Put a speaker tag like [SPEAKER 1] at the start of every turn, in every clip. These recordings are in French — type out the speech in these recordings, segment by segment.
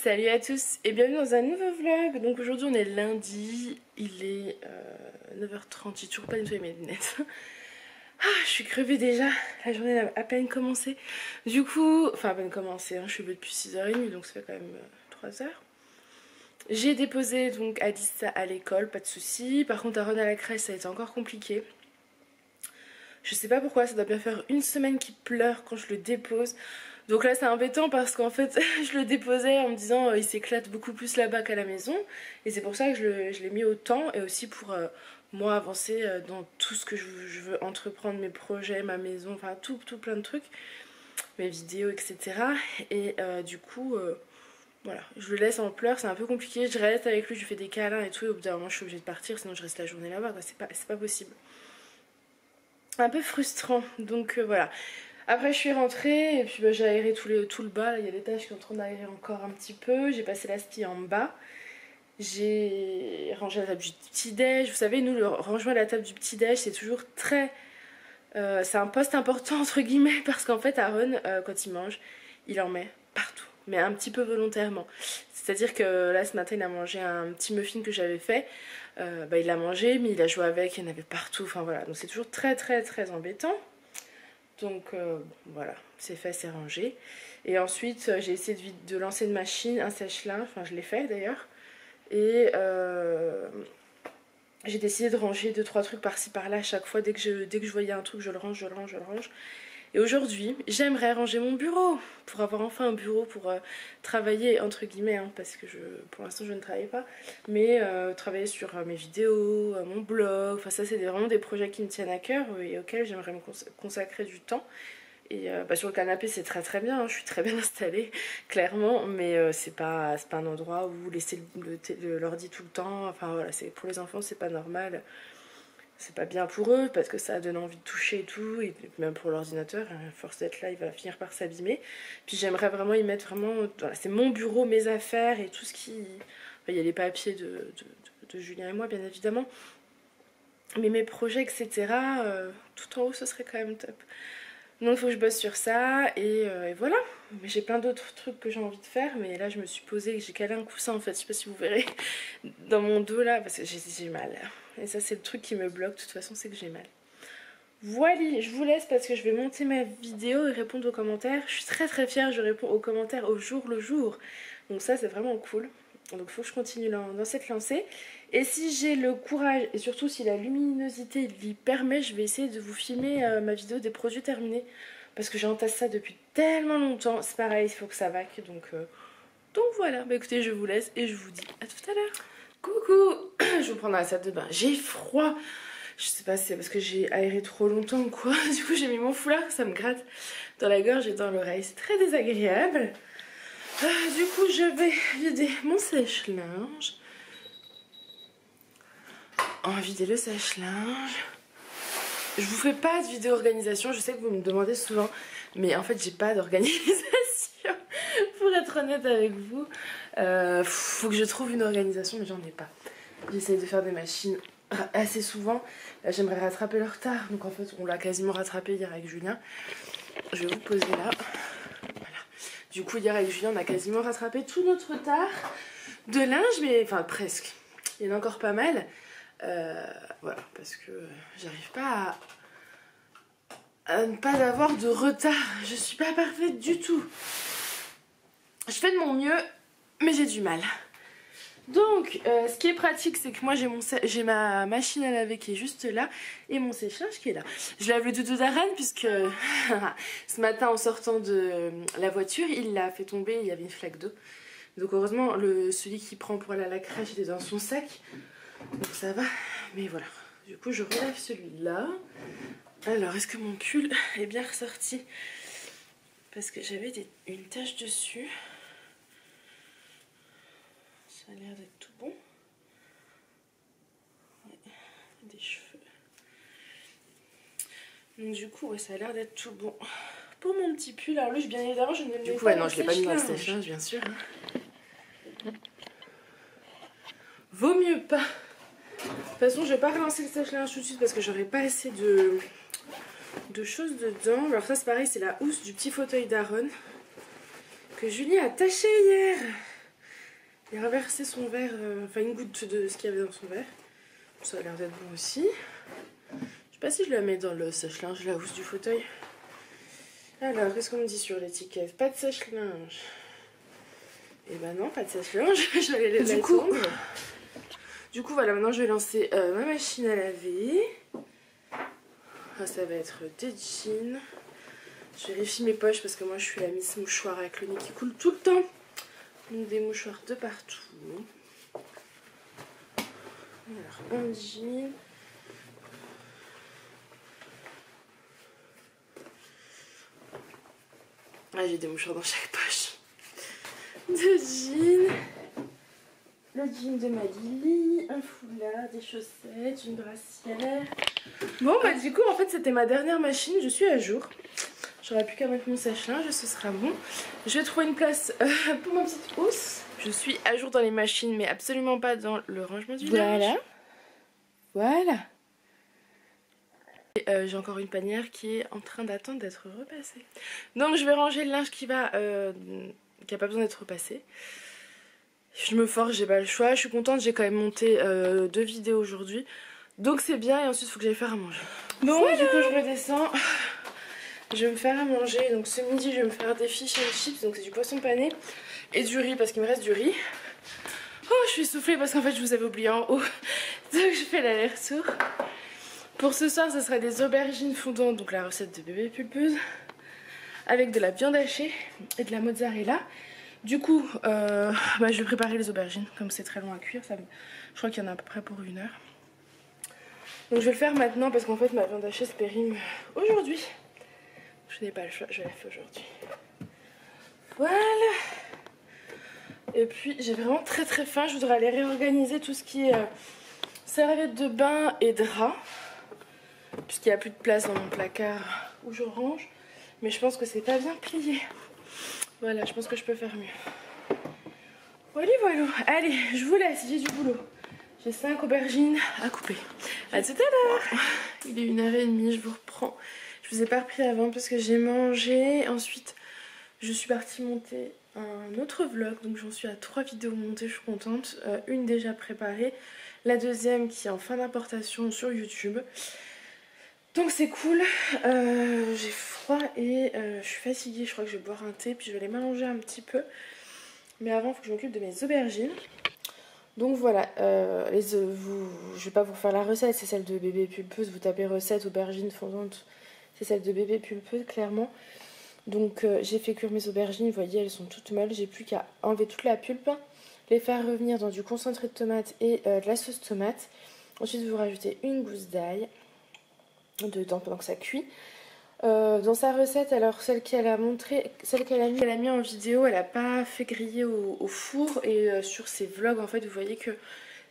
[SPEAKER 1] Salut à tous et bienvenue dans un nouveau vlog. Donc aujourd'hui on est lundi, il est 9h30, j'ai toujours pas nettoyé mes lunettes. Ah, je suis crevée déjà, la journée a à peine commencé. Du coup, enfin à peine commencé, hein, je suis levée depuis 6h30 donc ça fait quand même 3 heures. J'ai déposé donc Alice à l'école, pas de soucis. Par contre Aaron à la crèche ça a été encore compliqué. Je sais pas pourquoi, ça doit bien faire une semaine qu'il pleure quand je le dépose. Donc là c'est embêtant parce qu'en fait je le déposais en me disant il s'éclate beaucoup plus là-bas qu'à la maison. Et c'est pour ça que je l'ai mis autant et aussi pour moi avancer dans tout ce que je veux entreprendre, mes projets, ma maison, enfin tout plein de trucs. Mes vidéos etc. Et du coup voilà, je le laisse en pleurs, c'est un peu compliqué. Je reste avec lui, je lui fais des câlins et tout et au bout d'un moment je suis obligée de partir sinon je reste la journée là-bas quoi, c'est pas possible. Un peu frustrant donc voilà. Après je suis rentrée et puis j'ai aéré tout le bas, là, il y a des tâches qui sont en train d'aérer encore un petit peu. J'ai passé la stille en bas. J'ai rangé la table du petit-déj. Vous savez, nous le rangement à la table du petit-déj c'est toujours très... c'est un poste important entre guillemets parce qu'en fait Aaron quand il mange, il en met partout. Mais un petit peu volontairement. C'est-à-dire que là ce matin il a mangé un petit muffin que j'avais fait. Il l'a mangé mais il a joué avec, il y en avait partout. Enfin voilà, donc c'est toujours très embêtant. Donc voilà, c'est fait, c'est rangé. Et ensuite j'ai essayé de lancer une machine, un sèche-linge, enfin je l'ai fait d'ailleurs. Et j'ai décidé de ranger 2-3 trucs par-ci par-là à chaque fois. Dès que je voyais un truc, je le range. Et aujourd'hui, j'aimerais ranger mon bureau pour avoir enfin un bureau pour travailler entre guillemets, hein, parce que pour l'instant je ne travaille pas, mais travailler sur mes vidéos, mon blog, enfin ça c'est vraiment des projets qui me tiennent à cœur et auxquels j'aimerais me consacrer du temps. Et sur le canapé c'est très bien, hein, je suis très bien installée clairement, mais c'est pas un endroit où laisser l'ordi tout le temps, enfin voilà, pour les enfants c'est pas normal. C'est pas bien pour eux parce que ça donne envie de toucher et tout, et même pour l'ordinateur, à force d'être là il va finir par s'abîmer. Puis j'aimerais vraiment y mettre vraiment, voilà, c'est mon bureau, mes affaires et tout ce qui... Enfin, il y a les papiers de Julien et moi bien évidemment, mais mes projets etc. Tout en haut ce serait quand même top. Donc il faut que je bosse sur ça et voilà. Mais j'ai plein d'autres trucs que j'ai envie de faire, mais là je me suis posée, j'ai calé un coussin en fait, je sais pas si vous verrez, dans mon dos là, parce que j'ai mal. Et ça c'est le truc qui me bloque, de toute façon c'est que j'ai mal. Voilà, je vous laisse parce que je vais monter ma vidéo et répondre aux commentaires. Je suis très fière, je réponds aux commentaires au jour le jour. Donc ça c'est vraiment cool. Donc il faut que je continue dans cette lancée. Et si j'ai le courage et surtout si la luminosité l'y permet, je vais essayer de vous filmer ma vidéo des produits terminés. Parce que j'entasse ça depuis tellement longtemps. C'est pareil, il faut que ça vaque. Donc voilà, bah écoutez, je vous laisse et je vous dis à tout à l'heure. Coucou. Je vous prends dans la salle de bain. J'ai froid. Je sais pas si c'est parce que j'ai aéré trop longtemps ou quoi. Du coup j'ai mis mon foulard, ça me gratte dans la gorge et dans l'oreille. C'est très désagréable. Du coup je vais vider mon sèche-linge. On va vider le sèche-linge. Je vous fais pas de vidéo organisation, je sais que vous me demandez souvent, mais en fait j'ai pas d'organisation. Pour être honnête avec vous, faut que je trouve une organisation, mais j'en ai pas. J'essaye de faire des machines assez souvent. Là j'aimerais rattraper le retard, donc en fait on l'a quasiment rattrapé hier avec Julien. Je vais vous poser là. Voilà. Du coup hier avec Julien on a quasiment rattrapé tout notre retard de linge, mais enfin presque. Il y en a encore pas mal. Voilà, parce que j'arrive pas à ne pas avoir de retard. Je suis pas parfaite du tout. Je fais de mon mieux, mais j'ai du mal. Donc, ce qui est pratique, c'est que moi j'ai ma machine à laver qui est juste là et mon sèche-linge qui est là. Je lave le doudou d'Aaron puisque ce matin en sortant de la voiture, il l'a fait tomber, il y avait une flaque d'eau. Donc heureusement, celui qui prend pour aller à la crèche, il est dans son sac. Donc ça va, mais voilà. Du coup, je relève celui-là. Alors, est-ce que mon pull est bien ressorti? Parce que j'avais une tache dessus. Ça a l'air d'être tout bon. Ouais, des cheveux. Donc du coup, ouais, ça a l'air d'être tout bon. Pour mon petit pull, alors lui, bien évidemment, je ne l'ai pas. Non, je l'ai pas mis dans le sèche-linge, bien sûr. Vaut mieux pas. De toute façon, je vais pas relancer le sèche-linge tout de suite parce que j'aurai pas assez de choses dedans. Alors ça, c'est pareil, c'est la housse du petit fauteuil d'Aaron que Julie a taché hier. Il a reversé son verre, enfin une goutte de ce qu'il y avait dans son verre. Ça a l'air d'être bon aussi. Je sais pas si je la mets dans le sèche-linge, la housse du fauteuil. Alors, qu'est-ce qu'on me dit sur l'étiquette? Pas de sèche-linge. Et ben non, pas de sèche-linge. Je vais aller les attendre. Du coup, voilà, maintenant je vais lancer ma machine à laver. Ah, ça va être des jeans. Je vérifie mes poches parce que moi je suis la miss mouchoir avec le nez qui coule tout le temps. Donc des mouchoirs de partout. Alors, un jean. Ah, j'ai des mouchoirs dans chaque poche. Deux jeans. Le jean de ma Lily, un foulard, des chaussettes, une brassière. Bon, bah du coup, en fait, c'était ma dernière machine. Je suis à jour. J'aurai plus qu'à mettre mon sèche-linge et ce sera bon. Je vais trouver une place pour ma petite housse. Je suis à jour dans les machines, mais absolument pas dans le rangement du linge. Voilà. J'ai encore une panière qui est en train d'attendre d'être repassée. Donc je vais ranger le linge qui a pas besoin d'être repassé. Je me force, j'ai pas le choix. Je suis contente, j'ai quand même monté 2 vidéos aujourd'hui. Donc c'est bien et ensuite il faut que j'aille faire à manger. Bon, voilà. Du coup je redescends. Je vais me faire à manger. Donc ce midi je vais me faire des fish and chips. Donc c'est du poisson pané et du riz parce qu'il me reste du riz. Oh, je suis essoufflée parce qu'en fait je vous avais oublié en haut. Donc je fais l'aller-retour. Pour ce soir ce sera des aubergines fondantes. Donc la recette de bébé pulpeuse. Avec de la viande hachée et de la mozzarella. Du coup, je vais préparer les aubergines, comme c'est très long à cuire, je crois qu'il y en a à peu près pour 1 heure. Donc je vais le faire maintenant parce qu'en fait ma viande hachée se périme aujourd'hui. Je n'ai pas le choix, je la fais aujourd'hui. Voilà. Et puis j'ai vraiment très faim, je voudrais aller réorganiser tout ce qui est serviettes de bain et draps. Puisqu'il n'y a plus de place dans mon placard où je range. Mais je pense que c'est pas bien plié. Voilà, je pense que je peux faire mieux. Voilà, voilà. Allez, je vous laisse, j'ai du boulot. J'ai 5 aubergines à couper. À tout à l'heure. Il est 1h30, je vous reprends. Je vous ai pas repris avant parce que j'ai mangé. Ensuite, je suis partie monter un autre vlog. Donc j'en suis à 3 vidéos montées, je suis contente. Une déjà préparée. La deuxième qui est en fin d'importation sur YouTube. Donc c'est cool, j'ai froid et je suis fatiguée, je crois que je vais boire un thé puis je vais aller m'allonger un petit peu. Mais avant il faut que je m'occupe de mes aubergines. Donc voilà, je vais pas vous refaire la recette, c'est celle de bébé pulpeuse, vous tapez recette aubergines fondantes, c'est celle de bébé pulpeuse clairement. Donc j'ai fait cuire mes aubergines, vous voyez elles sont toutes molles, j'ai plus qu'à enlever toute la pulpe, les faire revenir dans du concentré de tomate et de la sauce tomate. Ensuite vous rajoutez une gousse d'ail dedans pendant que ça cuit. Dans sa recette, alors celle qu'elle a mis en vidéo, elle a pas fait griller au four et sur ses vlogs en fait vous voyez que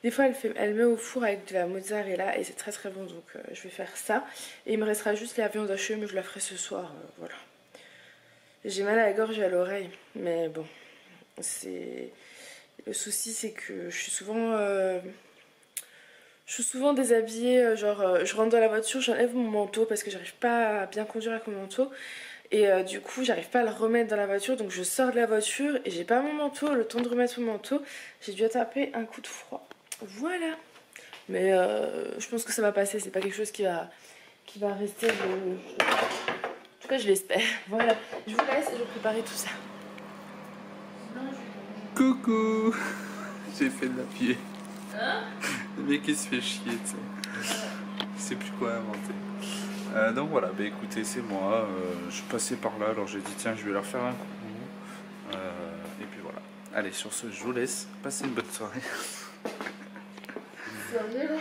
[SPEAKER 1] des fois elle met au four avec de la mozzarella et c'est très bon, donc je vais faire ça et il me restera juste la viande hachée mais je la ferai ce soir, voilà. J'ai mal à la gorge et à l'oreille mais bon, le souci c'est que je suis souvent déshabillée, genre je rentre dans la voiture, j'enlève mon manteau parce que j'arrive pas à bien conduire avec mon manteau. Et du coup j'arrive pas à le remettre dans la voiture, donc je sors de la voiture et j'ai pas mon manteau, le temps de remettre mon manteau, j'ai dû attraper un coup de froid. Voilà. Mais je pense que ça va passer, c'est pas quelque chose qui va rester. En tout cas je l'espère. Voilà, je vous laisse et je vais préparer tout ça.
[SPEAKER 2] Coucou. J'ai fait de la pied. Hein? Le mec qui se fait chier, tu sais. Il sait plus quoi inventer. Donc voilà, bah écoutez, c'est moi. Je passais par là, alors j'ai dit tiens, je vais leur faire un coucou. Et puis voilà. Allez, sur ce, je vous laisse. Passez une bonne soirée.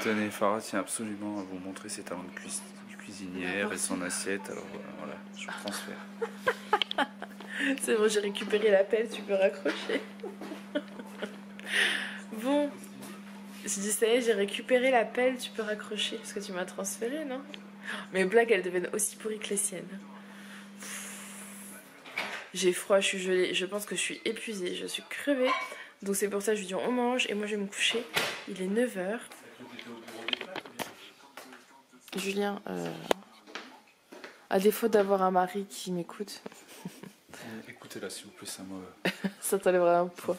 [SPEAKER 2] Tenez, Farah tient absolument à vous montrer ses talents de cuisinière et son assiette. Alors voilà, je vous transfère.
[SPEAKER 1] C'est bon, j'ai récupéré la pelle, tu peux raccrocher. Bon. Je dis ça y est, j'ai récupéré la pelle, tu peux raccrocher parce que tu m'as transféré, non? Mes blagues, elles deviennent aussi pourries que les siennes. J'ai froid, je suis gelée, je pense que je suis épuisée, je suis crevée. Donc c'est pour ça que je lui dis on mange et moi je vais me coucher. Il est 9h. Julien, à défaut d'avoir un mari qui m'écoute.
[SPEAKER 2] Écoutez là s'il vous plaît, ça
[SPEAKER 1] ça t'enlèvera un poids.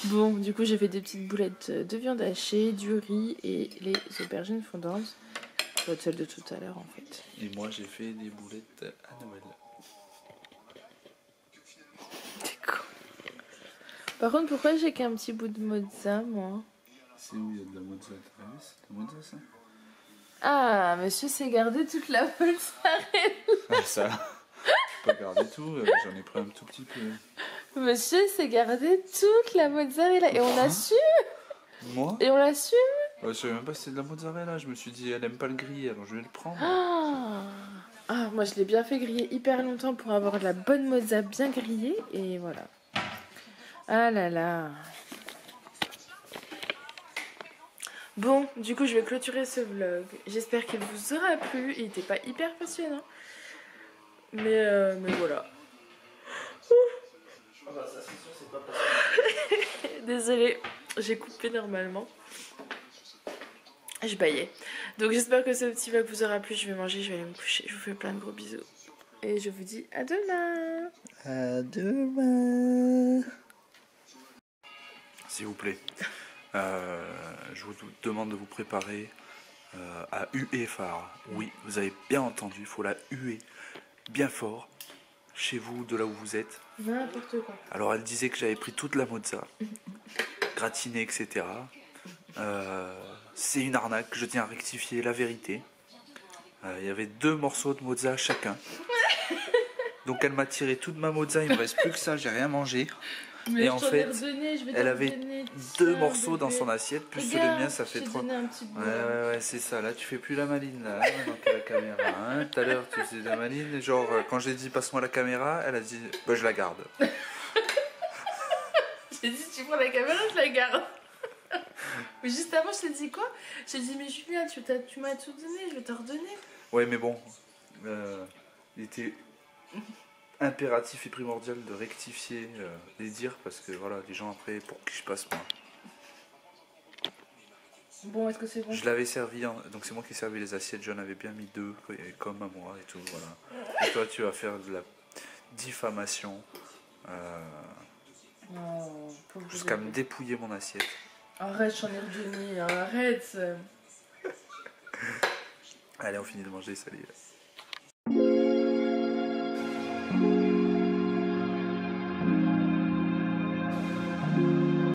[SPEAKER 1] Bon, du coup, j'ai fait des petites boulettes de viande hachée, du riz et les aubergines fondantes. Celle de tout à l'heure, en fait.
[SPEAKER 2] Et moi, j'ai fait des boulettes à Noël.
[SPEAKER 1] T'es con. Par contre, pourquoi j'ai qu'un petit bout de mozza, moi?
[SPEAKER 2] C'est où il y a de la mozza? C'est de la mozza, ça?
[SPEAKER 1] Ah, monsieur s'est gardé toute la mozzarella.
[SPEAKER 2] Ah, ça, je peux pas garder tout, j'en ai pris un tout petit peu.
[SPEAKER 1] Monsieur s'est gardé toute la mozzarella. Et on assume.
[SPEAKER 2] Moi?
[SPEAKER 1] Et on l'assume.
[SPEAKER 2] Je savais même pas si c'était de la mozzarella, je me suis dit, elle aime pas le griller, alors je vais le prendre.
[SPEAKER 1] Ah, moi je l'ai bien fait griller hyper longtemps pour avoir de la bonne mozza bien grillée. Et voilà. Ah là là. Bon, du coup je vais clôturer ce vlog. J'espère qu'il vous aura plu. Il n'était pas hyper passionnant. Mais voilà.
[SPEAKER 2] Ah bah ça c'est sûr, c'est pas passionnant.
[SPEAKER 1] Désolée, j'ai coupé normalement. Je baillais. Donc j'espère que ce petit vlog vous aura plu. Je vais manger, je vais aller me coucher. Je vous fais plein de gros bisous. Et je vous dis à demain.
[SPEAKER 2] À demain. S'il vous plaît, je vous demande de vous préparer à huer phare. Oui, vous avez bien entendu, il faut la huer bien fort chez vous, de là où vous êtes.
[SPEAKER 1] N'importe quoi.
[SPEAKER 2] Alors elle disait que j'avais pris toute la mozza, gratinée, etc. C'est une arnaque, je tiens à rectifier la vérité. Il y avait 2 morceaux de mozza chacun. Donc elle m'a tiré toute ma mozza, il me reste plus que ça, j'ai rien mangé.
[SPEAKER 1] Mais
[SPEAKER 2] et en fait, elle avait 2 morceaux dans son assiette, plus que le mien, ça fait 3. Ouais, c'est ça. Là, tu fais plus la maline, là, maintenant que la caméra. Hein. Tout à l'heure, tu faisais la maline. Genre, quand j'ai dit passe-moi la caméra, elle a dit bah, je la garde.
[SPEAKER 1] J'ai dit tu prends la caméra, je la garde. Mais juste avant, je t'ai dit quoi? J'ai dit mais Julien, tu m'as tout donné, je vais te redonner.
[SPEAKER 2] Ouais, mais bon, il était impératif et primordial de rectifier les dires parce que voilà, les gens après, pour qui je passe moi.
[SPEAKER 1] Bon, est-ce que c'est bon?
[SPEAKER 2] Je l'avais servi, donc c'est moi qui ai servi les assiettes, j'en avais bien mis 2 comme à moi et tout, voilà. Et toi tu vas faire de la diffamation jusqu'à me dépouiller mon assiette.
[SPEAKER 1] Arrête, j'en ai redonné, arrête.
[SPEAKER 2] Allez, on finit de manger, salut.